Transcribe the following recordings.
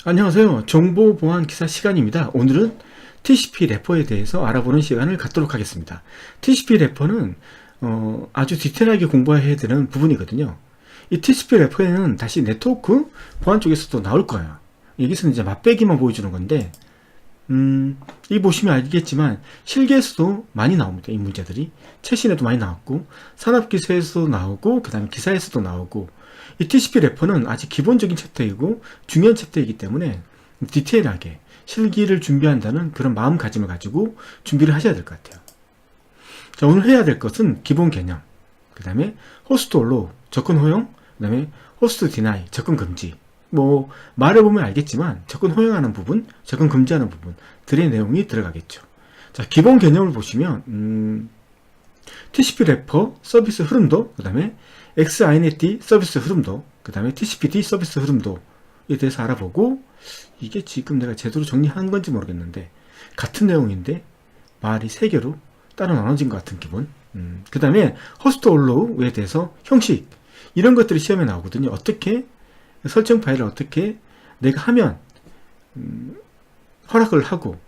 안녕하세요. 정보보안 기사 시간입니다. 오늘은 TCP 래퍼에 대해서 알아보는 시간을 갖도록 하겠습니다. TCP 래퍼는 아주 디테일하게 공부해야 되는 부분이거든요. 이 TCP 래퍼에는 다시 네트워크 보안 쪽에서도 나올 거예요. 여기서는 이제 맛배기만 보여주는 건데 이 보시면 알겠지만 실기에서도 많이 나옵니다. 이 문제들이 최신에도 많이 나왔고 산업기사에서도 나오고 그 다음에 기사에서도 나오고, 이 TCP 래퍼는 아직 기본적인 챕터이고 중요한 챕터이기 때문에 디테일하게 실기를 준비한다는 그런 마음가짐을 가지고 준비를 하셔야 될 것 같아요. 자, 오늘 해야 될 것은 기본 개념, 그 다음에 호스트 올로우 접근 허용, 그 다음에 호스트 디나이 접근 금지. 뭐 말해보면 알겠지만 접근 허용하는 부분, 접근 금지하는 부분들의 내용이 들어가겠죠. 자, 기본 개념을 보시면 TCP 래퍼 서비스 흐름도, 그 다음에 XINET 서비스 흐름도, 그 다음에 TCP/D 서비스 흐름도에 대해서 알아보고, 이게 지금 내가 제대로 정리한 건지 모르겠는데 같은 내용인데 말이 3개로 따로 나눠진 것 같은 기분. 그 다음에 호스트 올로우에 대해서 형식, 이런 것들이 시험에 나오거든요. 어떻게 설정 파일을 어떻게 내가 하면 허락을 하고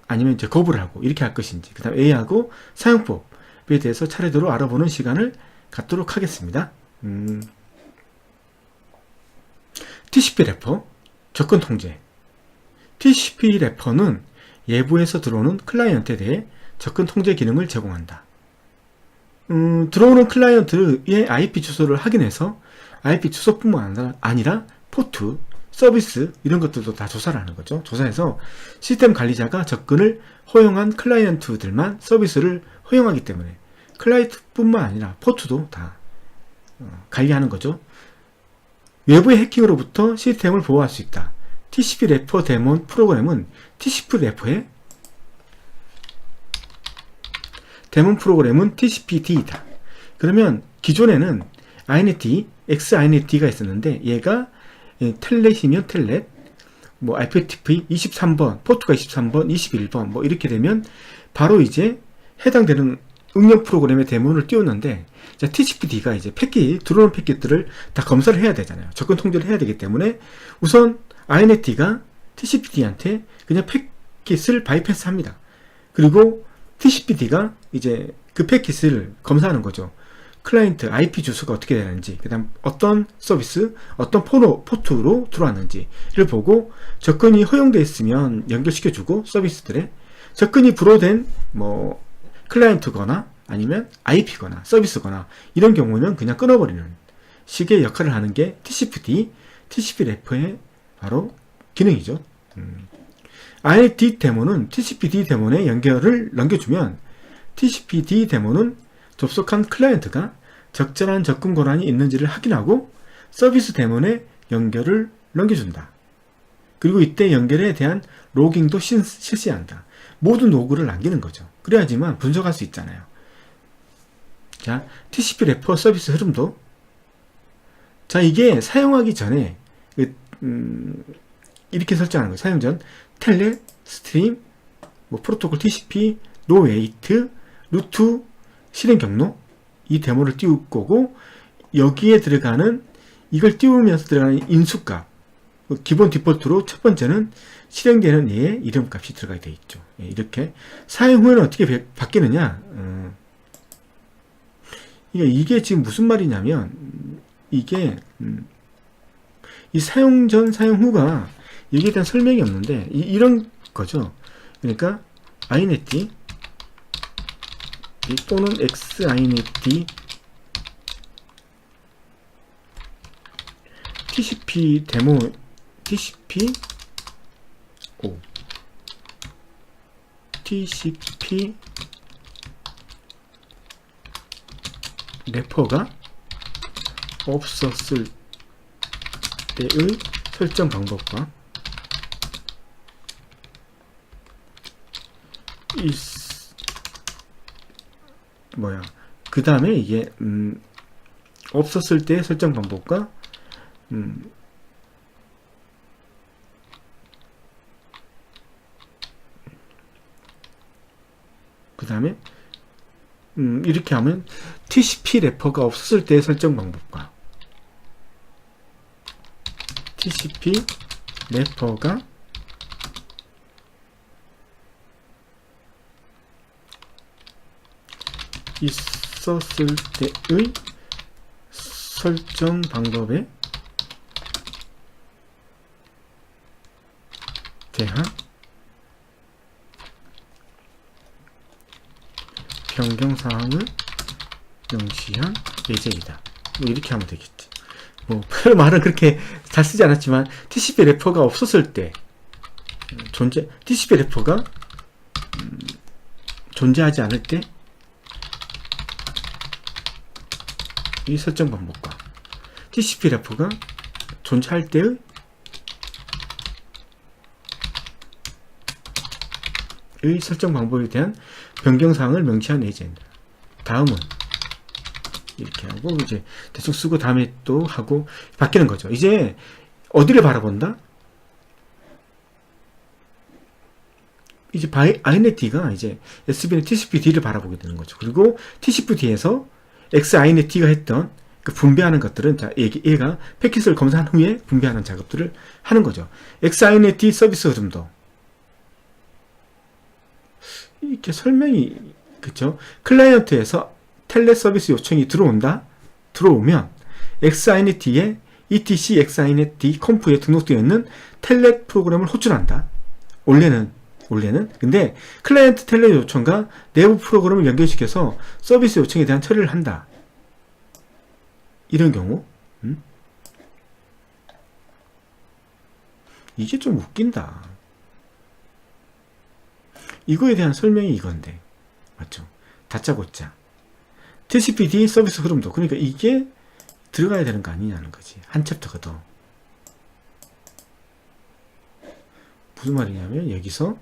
아니면 이제 거부를 하고 이렇게 할 것인지, 그 다음 A하고 사용법에 대해서 차례대로 알아보는 시간을 갖도록 하겠습니다. TCP 래퍼 접근 통제. TCP 래퍼는 외부에서 들어오는 클라이언트에 대해 접근 통제 기능을 제공한다. 들어오는 클라이언트의 IP 주소를 확인해서 IP 주소뿐만 아니라 포트, 서비스 이런 것들도 다 조사를 하는 거죠. 조사해서 시스템 관리자가 접근을 허용한 클라이언트들만 서비스를 허용하기 때문에 클라이언트뿐만 아니라 포트도 다 관리하는 거죠. 외부의 해킹으로부터 시스템을 보호할 수 있다. TCP 래퍼 데몬 프로그램은 TCP 래퍼의 데몬 프로그램은 TCP/D이다. 그러면 기존에는 INET, XINET가 있었는데 얘가 텔넷이면 텔넷, 뭐 IPTP 23번, 포트가 23번, 21번 뭐 이렇게 되면 바로 이제 해당되는 응용 프로그램의 데몬을 띄웠는데, TCP/D가 이제 들어오는 패킷들을 다 검사를 해야 되잖아요. 접근 통제를 해야 되기 때문에 우선 INET가 TCP/D한테 그냥 패킷을 바이패스 합니다. 그리고 TCP/D가 이제 그 패킷을 검사하는 거죠. 클라이언트 IP 주소가 어떻게 되는지, 그 다음 어떤 서비스, 어떤 포트로 들어왔는지를 보고 접근이 허용되어 있으면 연결시켜주고, 서비스들에 접근이 불허된 뭐 클라이언트거나 아니면 IP거나 서비스거나 이런 경우는 그냥 끊어버리는 식의 역할을 하는 게 TCP/D, TCP 래퍼의 바로 기능이죠. INET 데몬은 TCP/D 데몬에 연결을 넘겨주면 TCP/D 데몬은 접속한 클라이언트가 적절한 접근 권한이 있는지를 확인하고 서비스 데몬에 연결을 넘겨준다. 그리고 이때 연결에 대한 로깅도 실시한다. 모든 로그를 남기는 거죠. 그래야지만 분석할 수 있잖아요. 자, TCP 래퍼 서비스 흐름도. 자, 이게 사용하기 전에 이렇게 설정하는 거예요. 사용 전 텔넷, 스트림, 뭐 프로토콜 TCP, 노 웨이트, 루트, 실행 경로, 이 데모를 띄울 거고, 여기에 들어가는 이걸 띄우면서 들어가는 인수값, 기본 디폴트로 첫 번째는 실행되는 얘의 이름값이 들어가게 되어 있죠. 이렇게 사용 후에는 어떻게 바뀌느냐? 이게 지금 무슨 말이냐면, 이게 이 사용 전, 사용 후가 여기에 대한 설명이 없는데 이런 거죠. 그러니까 INET 또는 XINET TCP 데모 TCP 래퍼가 없었을 때의 설정 방법과 그 다음에 이게 없었을 때 설정 방법과 그 다음에 이렇게 하면 TCP 래퍼가 없었을 때 설정 방법과 TCP 래퍼가 있었을 때의 설정 방법에 대한 변경사항을 명시한 예제이다. 뭐 이렇게 하면 되겠지. 뭐 말은 그렇게 잘 쓰지 않았지만 TCP 래퍼가 없었을 때 TCP 래퍼가 존재하지 않을 때 이 설정 방법과 TCP 래퍼가 존재할 때의 설정 방법에 대한 변경사항을 명시한 예제입니다. 다음은 이렇게 하고 이제 대충 쓰고 다음에 또 하고 바뀌는 거죠. 이제 어디를 바라본다? 이제 INET가 이제 SB는 TCP-D를 바라보게 되는 거죠. 그리고 TCP-D에서 XINET가 했던 그 분배하는 것들은 자, 얘가 패킷을 검사한 후에 분배하는 작업들을 하는 거죠. XINET 서비스 흐름도 이렇게 설명이 그쵸? 클라이언트에서 텔넷 서비스 요청이 들어오면 XINET에 ETC XINET 컴프에 등록되어 있는 텔넷 프로그램을 호출한다. 원래는 근데 클라이언트 텔넷 요청과 내부 프로그램을 연결시켜서 서비스 요청에 대한 처리를 한다. 이런 경우 이게 좀 웃긴다. 이거에 대한 설명이 이건데 맞죠? 다짜고짜 TCP-D 서비스 흐름도 그러니까 이게 들어가야 되는 거 아니냐는 거지. 한 챕터가 더 무슨 말이냐면 여기서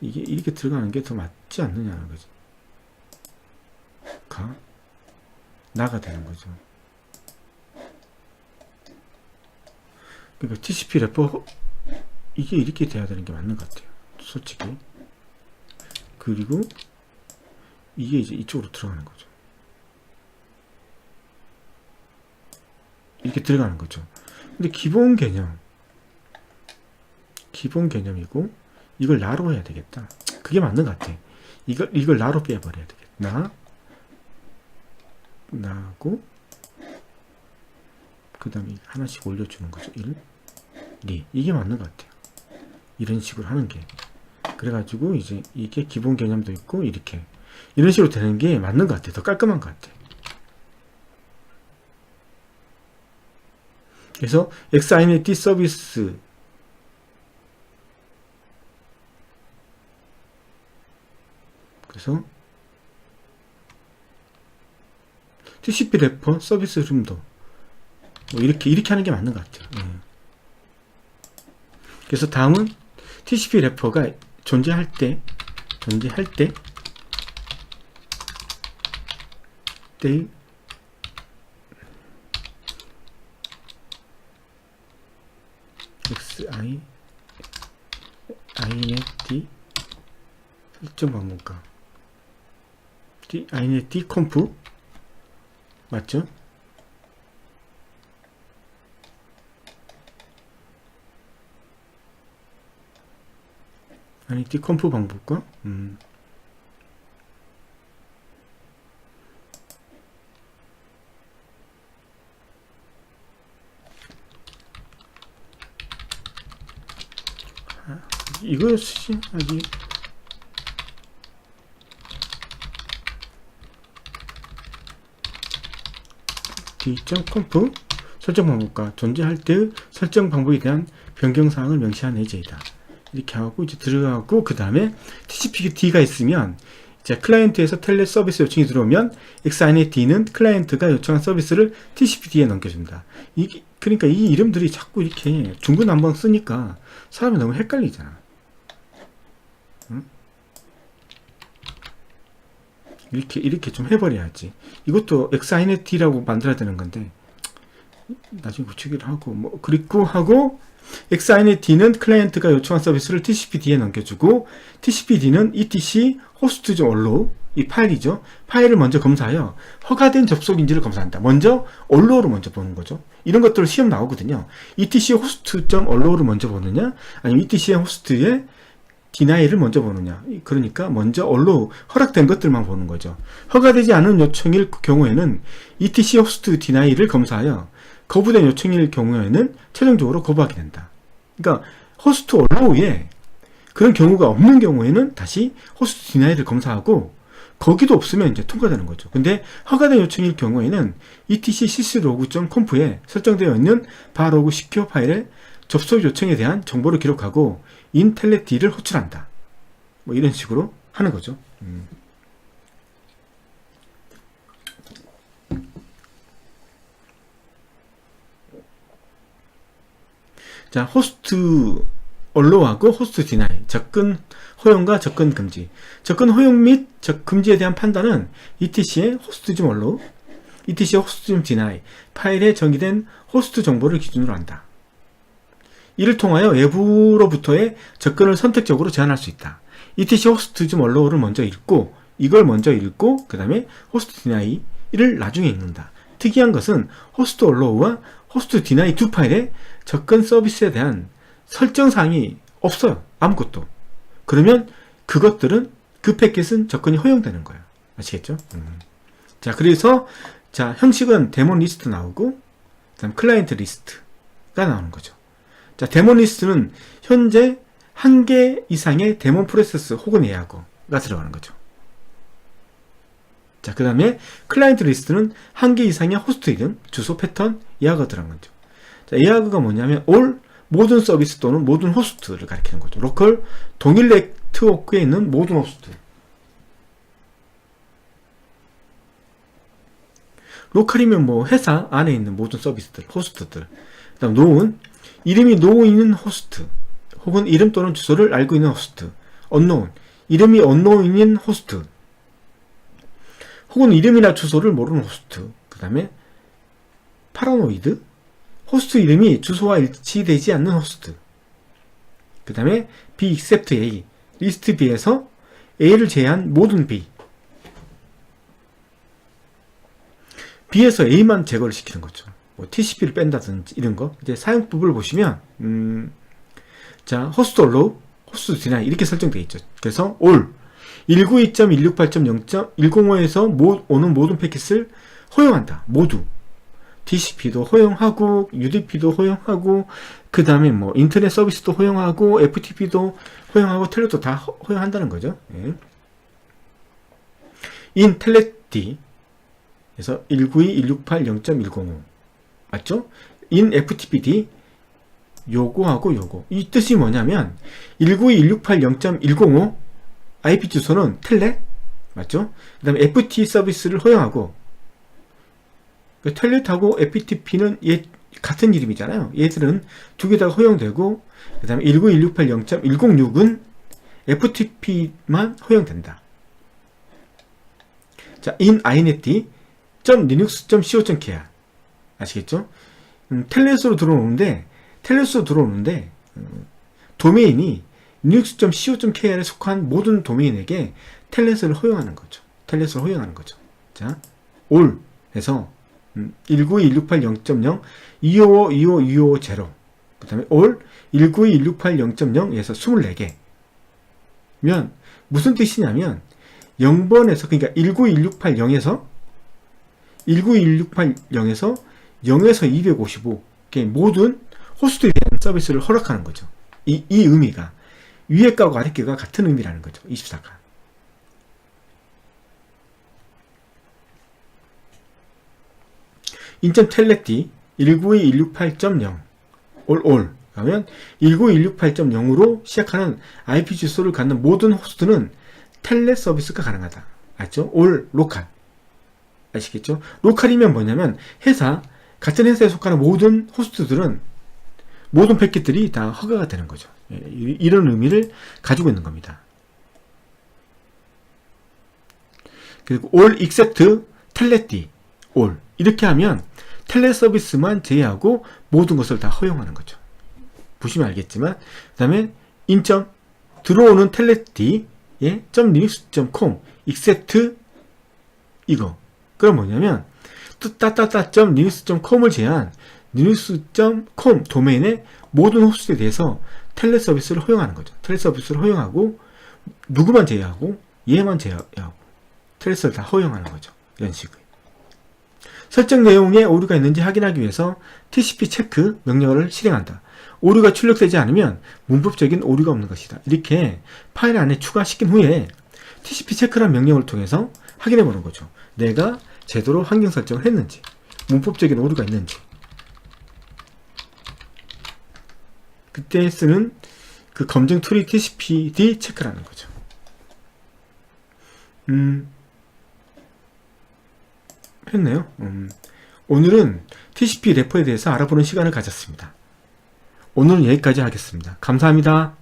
이게 이렇게 들어가는 게 더 맞지 않느냐는 거지. 나가 되는 거죠. 그러니까 TCP 래퍼 이게 이렇게 돼야 되는 게 맞는 것 같아요. 솔직히. 그리고 이게 이제 이쪽으로 들어가는 거죠. 이렇게 들어가는 거죠. 근데 기본 개념이고 이걸 나로 해야 되겠다. 그게 맞는 것 같아. 이걸 나로 빼버려야 되겠다. 나고 그 다음에 하나씩 올려주는 거죠. 1, 2 이게 맞는 것 같아요. 이런 식으로 하는 게 그래가지고 이제 이게 기본 개념도 있고 이렇게 이런 식으로 되는 게 맞는 것 같아요. 더 깔끔한 것 같아요. 그래서 XINET 서비스 그래서 TCP 래퍼 서비스 흐름도 뭐 이렇게 하는 게 맞는 것 같아요. 그래서 다음은 TCP 래퍼가 존재할 때 INET 설정 방법과 INET 컴프 맞죠? INET 컴프 방법과 이거였지 아직 D.conf 설정 방법과 존재할 때의 설정 방법에 대한 변경사항을 명시한 예제이다. 이렇게 하고 이제 들어가고 그 다음에 TCP-D가 있으면 이제 클라이언트에서 텔넷 서비스 요청이 들어오면 XINET는 클라이언트가 요청한 서비스를 TCP-D에 넘겨준다. 그러니까 이 이름들이 자꾸 이렇게 중구난방 쓰니까 사람이 너무 헷갈리잖아. 응? 이렇게 좀 해버려야지. 이것도 XINET라고 만들어야 되는 건데 나중에 붙이기로 하고 뭐 그리고 하고 XINET는 클라이언트가 요청한 서비스를 TCP-D에 넘겨주고 TCP-D는 ETC 호스트 on로 이 파일이죠. 파일을 먼저 검사하여 허가된 접속인지를 검사한다. 먼저 on로로 먼저 보는 거죠. 이런 것들 시험 나오거든요. etc host.allow를 먼저 보느냐, 아니면 etc host의 denial을 먼저 보느냐. 그러니까 먼저 allow, 허락된 것들만 보는 거죠. 허가되지 않은 요청일 경우에는 etc host denial을 검사하여 거부된 요청일 경우에는 최종적으로 거부하게 된다. 그러니까 host allow에 그런 경우가 없는 경우에는 다시 host denial을 검사하고 거기도 없으면 이제 통과되는 거죠. 근데 허가된 요청일 경우에는 etc syslog.conf에 설정되어 있는 바로그 시큐어 파일에 접속 요청에 대한 정보를 기록하고 인텔렛D를 호출한다. 뭐 이런 식으로 하는 거죠. 자, 호스트 allow하고 호스트 deny, 접근 허용과 접근 금지. 접근 허용 및 금지에 대한 판단은 etc의 host.allow, etc의 host.deny, 파일에 정의된 호스트 정보를 기준으로 한다. 이를 통하여 외부로부터의 접근을 선택적으로 제한할 수 있다. etc host.allow를 먼저 읽고, 이걸 먼저 읽고, 그 다음에 host deny를 나중에 읽는다. 특이한 것은 host allow와 host deny 두 파일에 접근 서비스에 대한 설정사항이 없어요. 아무것도. 그러면 그것들은, 그 패킷은 접근이 허용되는 거예요. 아시겠죠? 자, 그래서, 자, 형식은 데몬 리스트 나오고, 그 다음 클라이언트 리스트가 나오는 거죠. 자, 데몬 리스트는 현재 1개 이상의 데몬 프로세스 혹은 예약어가 들어가는 거죠. 자, 그 다음에 클라이언트 리스트는 1개 이상의 호스트 이름, 주소, 패턴, 예약어가 들어간 거죠. 자, 예약어가 뭐냐면 all, 모든 서비스 또는 모든 호스트를 가리키는 거죠. 로컬, 동일 네트워크에 있는 모든 호스트. 로컬이면 뭐 회사 안에 있는 모든 서비스들, 호스트들. 그 다음 노은, 이름이 노 있는 호스트, 혹은 이름 또는 주소를 알고 있는 호스트. unknown, 이름이 unknown인 호스트, 혹은 이름이나 주소를 모르는 호스트. 그 다음에 파라노이드, 호스트 이름이 주소와 일치되지 않는 호스트. 그 다음에 B except A, 리스트 B에서 A를 제외한 모든 B. B에서 A만 제거를 시키는 거죠. 뭐 TCP를 뺀다든지 이런 거. 이제 사용법을 보시면 자, host allow, host deny 이렇게 설정되어 있죠. 그래서 all 192.168.0.105에서 오는 모든 패킷을 허용한다. 모두. TCP도 허용하고, UDP도 허용하고, 그 다음에 뭐 인터넷 서비스도 허용하고, FTP도 허용하고, 텔넷도 다 허용한다는 거죠. 예. in telnet 그래서 192.168.0.105 맞죠? in FTPD 요거하고 요거. 이 뜻이 뭐냐면 192.168.0.105 IP 주소는 텔넷 맞죠? 그 다음에 FT 서비스를 허용하고, 텔넷하고 FTP는 같은 이름이잖아요. 얘들은 두 개 다 허용되고, 그 다음에 192.168.0.106은 FTP만 허용된다. 자, in inet.linux.co.kr 아시겠죠? 텔넷으로 들어오는데 도메인이 linux.co.kr에 속한 모든 도메인에게 텔넷을 허용하는 거죠. 자, all 해서 192.168.0.0 255.255.255.0 그 다음에 all 192.168.0.0에서 24개 면 무슨 뜻이냐면 0번에서 그러니까 192.168.0에서 192.168.0에서 0에서 255개 모든 호스트에 대한 서비스를 허락하는 거죠. 이 의미가 위에 가고 아래 가가 같은 의미라는 거죠. 24가. 인점 텔넷D 192.168.0 all 그러면 192.168.0으로 시작하는 IP 주소를 갖는 모든 호스트는 텔넷 서비스가 가능하다. 알죠? all 로컬. 아시겠죠? 로컬이면 뭐냐면 같은 회사에 속하는 모든 호스트들은 모든 패킷들이 다 허가가 되는 거죠. 이런 의미를 가지고 있는 겁니다. 그리고 all except telnet all 이렇게 하면 텔넷 서비스만 제외하고 모든 것을 다 허용하는 거죠. 보시면 알겠지만 그 다음에 인점 들어오는 텔넷D .linux.com except 이거 그럼 뭐냐면 linux.com을 제한 linux.com 도메인의 모든 호스트에 대해서 텔넷 서비스를 허용하는 거죠. 텔넷 서비스를 허용하고 누구만 제외하고 얘만 제외하고 텔넷 서비스를 다 허용하는 거죠. 이런 식으로. 설정 내용에 오류가 있는지 확인하기 위해서 TCP 체크 명령어를 실행한다. 오류가 출력되지 않으면 문법적인 오류가 없는 것이다. 이렇게 파일 안에 추가시킨 후에 TCP 체크라는 명령어를 통해서 확인해 보는 거죠. 내가 제대로 환경 설정을 했는지, 문법적인 오류가 있는지. 그때 쓰는 그 검증 툴이 TCPD 체크라는 거죠. 했네요. 오늘은 TCP 래퍼에 대해서 알아보는 시간을 가졌습니다. 오늘은 여기까지 하겠습니다. 감사합니다.